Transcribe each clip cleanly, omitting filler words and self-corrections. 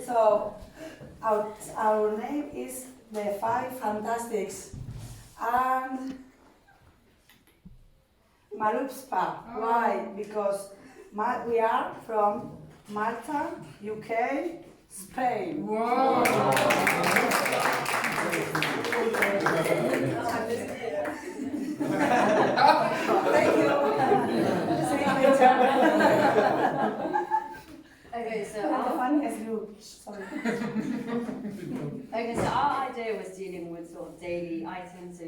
So our name is the Five Fantastics and Malupspa. Why? Because we are from Malta, UK, Spain. Wow. Thank you. Okay, so The our, funniest you. Sorry. okay, so our idea was dealing with sort of daily items, so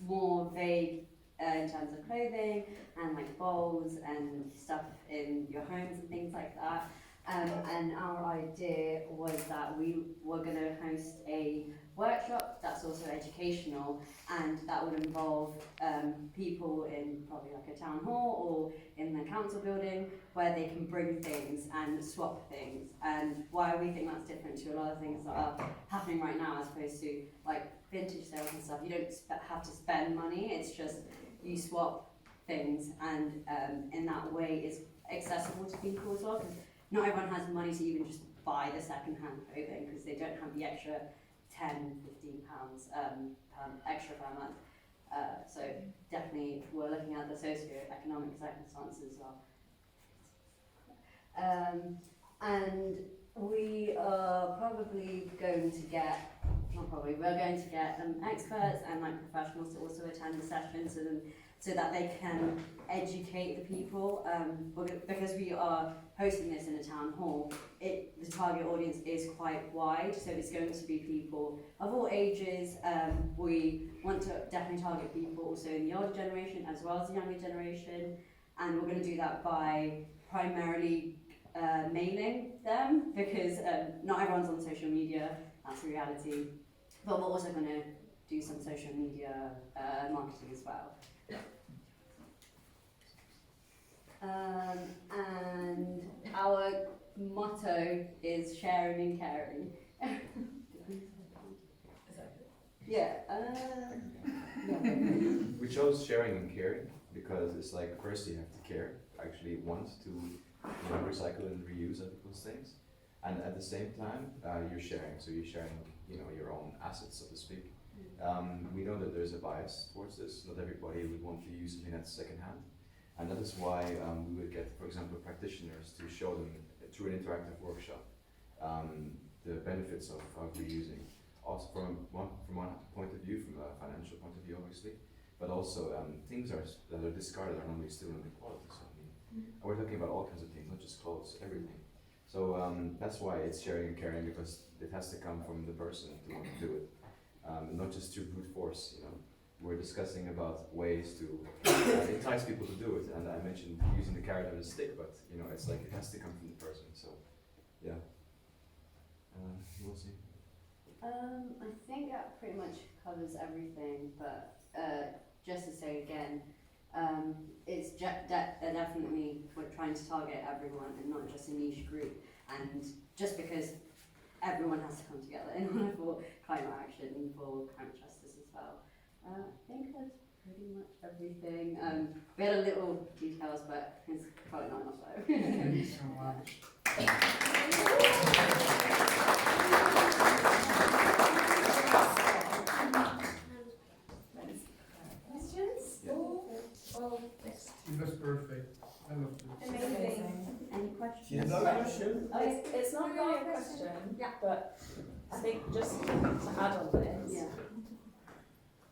more vague in terms of clothing and like bowls and stuff in your homes and things like that. And our idea was that we were going to host a workshop that's also educational, and that would involve people in probably like a town hall or in the council building where they can bring things and swap things. And why we think that's different to a lot of things that are happening right now as opposed to like vintage sales and stuff. You don't have to spend money, it's just you swap things, and in that way it's accessible to people as well, because not everyone has money to even just buy the second-hand clothing because they don't have the extra 10, 15 pounds extra per month. So definitely we're looking at the socio-economic circumstances as well. And we are probably going to get, we're going to get experts and like professionals to also attend the session so that they can educate the people. Because we are hosting this in a town hall, the target audience is quite wide, so it's going to be people of all ages. We want to definitely target people also in the older generation as well as the younger generation, and we're going to do that by primarily mailing them, because not everyone's on social media, that's the reality, but we're also going to do some social media marketing as well. And our motto is sharing and caring. Yeah. We chose sharing and caring because it's like, first you have to care, actually want to recycle and reuse other people's things, and at the same time you're sharing. So you're sharing, your own assets, so to speak. We know that there's a bias towards this. Not everybody would want to use something that's secondhand. And that is why we would get, for example, practitioners to show them through an interactive workshop the benefits of reusing. Also from one point of view, from a financial point of view, obviously, but also things that are discarded are normally still in good quality. So and we're talking about all kinds of things, not just clothes, everything. So that's why it's sharing and caring, because it has to come from the person to want to do it, not just through brute force. We're discussing about ways to entice people to do it, and I mentioned using the carrot and the stick, but it's like it has to come from the person. So, yeah. We'll see. I think that pretty much covers everything, but just to say again, it's definitely we're trying to target everyone and not just a niche group, and just because everyone has to come together in order for climate action and for climate justice as well. I think that's pretty much everything. We had a little details, but it's probably not enough time. Thank you so much. Questions? Yeah. Oh, yes. It was perfect. I loved it. Amazing. Any questions? Yes. Another question? It's not really a question, but I think just to add on this, Yeah.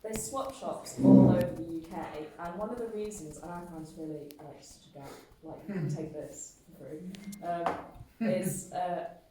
there's swap shops all over the UK, and one of the reasons, and I find this really such a gap, take this through, is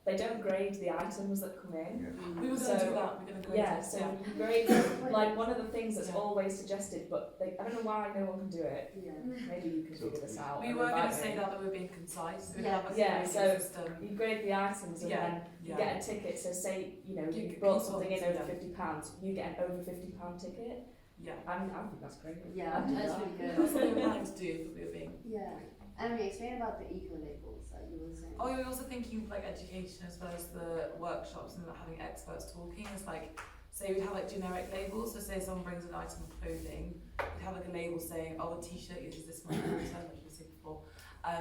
they don't grade the items that come in. Yeah. We were going to do that. We're going to grade Yeah, it. so you grade one of the things that's always suggested, but I don't know why no one can do it. Yeah. Maybe you can figure this out. We and were going invite to say me. that we're being concise. We Yeah. have a Yeah, grading so system. You grade the items and then you get a ticket. So say you brought something in over £50, you get an over £50 ticket. Yeah. I think that's great. Yeah, that's really good. That's what we were planning to do if we were being. Yeah. Emily, explain about the eco labels that you were saying. Oh, we were also thinking of like education as well as the workshops and having experts talking. It's like, say we'd have like generic labels. So say someone brings an item of clothing, we'd have like a label saying, oh, the t-shirt uses this much content, which we said before.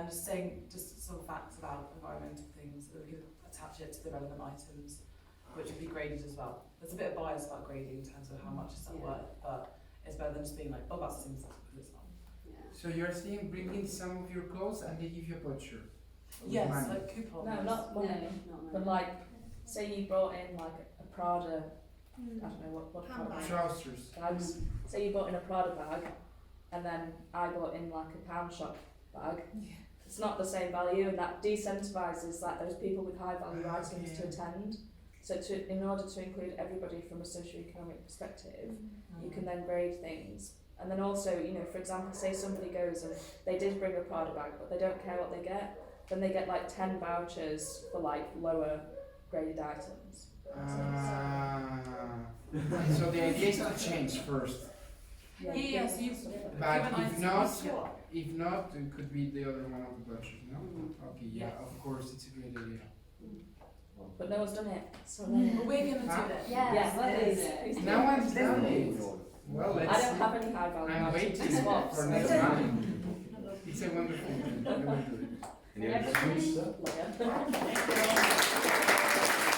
Just saying, just sort of facts about environmental things, that we could attach it to the relevant items, which would be graded as well. There's a bit of bias about grading in terms of how much is that Yeah. worth, but it's better than just being like, oh, that's a single set because it's fun. Yeah. So you're saying bring in some of your clothes and they give you a voucher? With Yes, money. like coupons. No, not money. Not But like, say you brought in like a Prada, I don't know what Handbag. Trousers. bags. Say you brought in a Prada bag, and then I brought in like a pound shop bag. Yeah. It's not the same value, and that decentivises like those people with high value items to attend. So in order to include everybody from a socio-economic perspective, you can then grade things. And then also, you know, for example, say somebody goes and they did bring a Prada bag, but they don't care what they get, then they get like 10 vouchers for like lower graded items. So the idea is to change first. Yeah, so you But given if items not, you swap. if not, it could be the other one of the vouchers, no? Mm. Okay, yeah, Yes. of course, it's a great idea. But no one's done it. So But we're gonna Huh? do it. Yes, what please. is it? No one's Let's done do it. Well, let's I don't see. have any high value I'm items. waiting Swaps. for next time. It's a wonderful thing. You will do it. Any other questions? Love it.